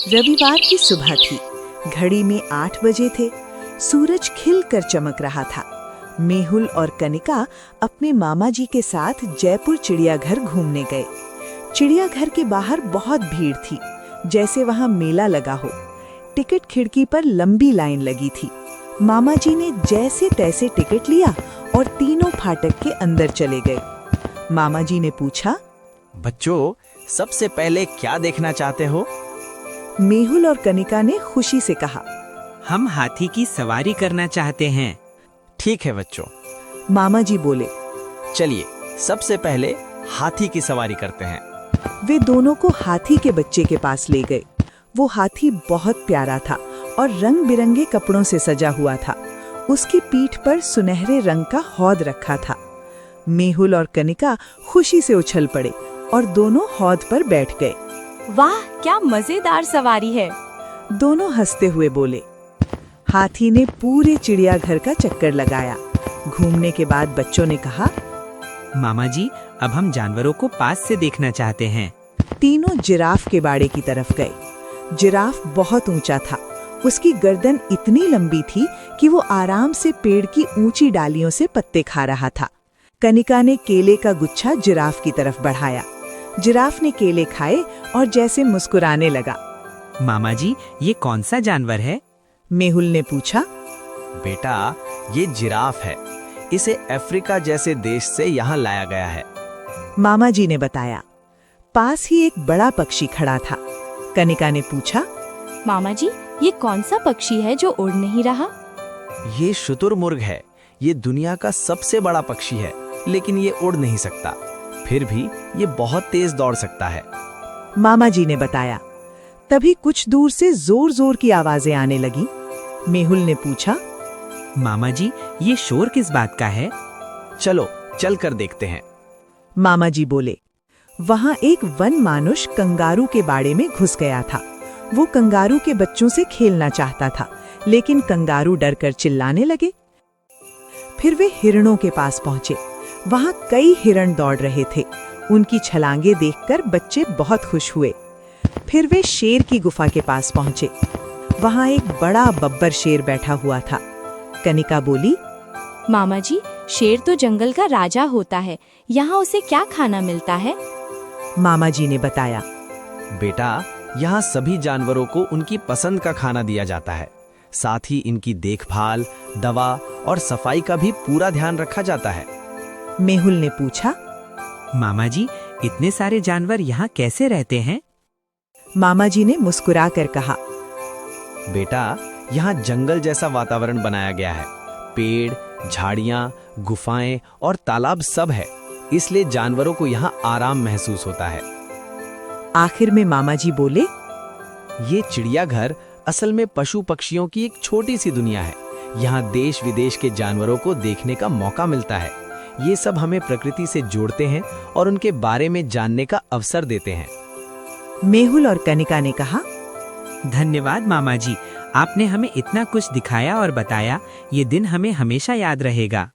रविवार की सुबह थी। घड़ी में 8 बजे थे। सूरज खिलकर चमक रहा था। मेहुल और कनिका अपने मामा जी के साथ जयपुर चिड़ियाघर घूमने गए। चिड़ियाघर के बाहर बहुत भीड़ थी, जैसे वहां मेला लगा हो। टिकट खिड़की पर लंबी लाइन लगी थी। मामा जी ने जैसे तैसे टिकट लिया और तीनों फाटक के अंदर चले गए। मामा जी ने पूछा, बच्चों, सबसे पहले क्या देखना चाहते हो? मेहुल और कनिका ने खुशी से कहा, हम हाथी की सवारी करना चाहते हैं। ठीक है बच्चों, मामा जी बोले। चलिए सबसे पहले हाथी की सवारी करते हैं। वे दोनों को हाथी के बच्चे के पास ले गए। वो हाथी बहुत प्यारा था और रंग बिरंगे कपड़ों से सजा हुआ था। उसकी पीठ पर सुनहरे रंग का हौद रखा था। मेहुल और कनिका खुशी से उछल पड़े और दोनों हौद पर बैठ गए। वाह, क्या मजेदार सवारी है। दोनों हंसते हुए बोले। हाथी ने पूरे चिड़ियाघर का चक्कर लगाया। घूमने के बाद बच्चों ने कहा, मामा जी, अब हम जानवरों को पास से देखना चाहते हैं। तीनों जिराफ के बाड़े की तरफ गए। जिराफ बहुत ऊंचा था। उसकी गर्दन इतनी लंबी थी कि वो आराम से पेड़ की ऊंची डालियों से पत्ते खा रहा था। कनिका ने केले का गुच्छा जिराफ की तरफ बढ़ाया। जिराफ ने केले खाए और जैसे मुस्कुराने लगा। मामा जी, ये कौन सा जानवर है? मेहुल ने पूछा। बेटा, ये जिराफ है। इसे अफ्रीका जैसे देश से यहाँ लाया गया है। मामा जी ने बताया। पास ही एक बड़ा पक्षी खड़ा था। कनिका ने पूछा, मामा जी, ये कौन सा पक्षी है जो उड़ नहीं रहा? ये शुतुरमुर्ग है। ये दुनिया का सबसे बड़ा पक्षी है, लेकिन ये उड़ नहीं सकता। फिर भी ये बहुत तेज दौड़ सकता है। मामा जी ने बताया। तभी कुछ दूर से जोर जोर की आवाजें आने लगी। मेहुल ने पूछा, मामा जी, ये शोर किस बात का है? चलो चल कर देखते हैं। मामा जी बोले। वहां एक वन मानुष कंगारू के बाड़े में घुस गया था। वो कंगारू के बच्चों से खेलना चाहता था, लेकिन कंगारू डरकर चिल्लाने लगे। फिर वे हिरणों के पास पहुंचे। वहां कई हिरण दौड़ रहे थे। उनकी छलांगे देखकर बच्चे बहुत खुश हुए। फिर वे शेर की गुफा के पास पहुंचे। वहां एक बड़ा बब्बर शेर बैठा हुआ था। कनिका बोली, मामा जी, शेर तो जंगल का राजा होता है। यहाँ उसे क्या खाना मिलता है? मामा जी ने बताया। बेटा, यहाँ सभी जानवरों को उनकी पसंद का खाना दिया जाता है। साथ ही इनकी देखभाल, दवा और सफाई का भी पूरा ध्यान रखा जाता है। मेहुल ने पूछा। मामा जी, इतने सारे जानवर यहाँ कैसे रहते हैं? मामा जी ने मुस्कुराकर कहा, बेटा, यहाँ जंगल जैसा वातावरण बनाया गया है। पेड़, झाड़ियाँ, गुफाएं और तालाब सब है। इसलिए जानवरों को यहाँ आराम महसूस होता है। आखिर में मामा जी बोले, ये चिड़ियाघर असल में पशु पक्षियों की एक छोटी सी दुनिया है। यहाँ देश विदेश के जानवरों को देखने का मौका मिलता है। ये सब हमें प्रकृति से जोड़ते हैं और उनके बारे में जानने का अवसर देते हैं। मेहुल और कनिका ने कहा, धन्यवाद मामा जी, आपने हमें इतना कुछ दिखाया और बताया। ये दिन हमें हमेशा याद रहेगा।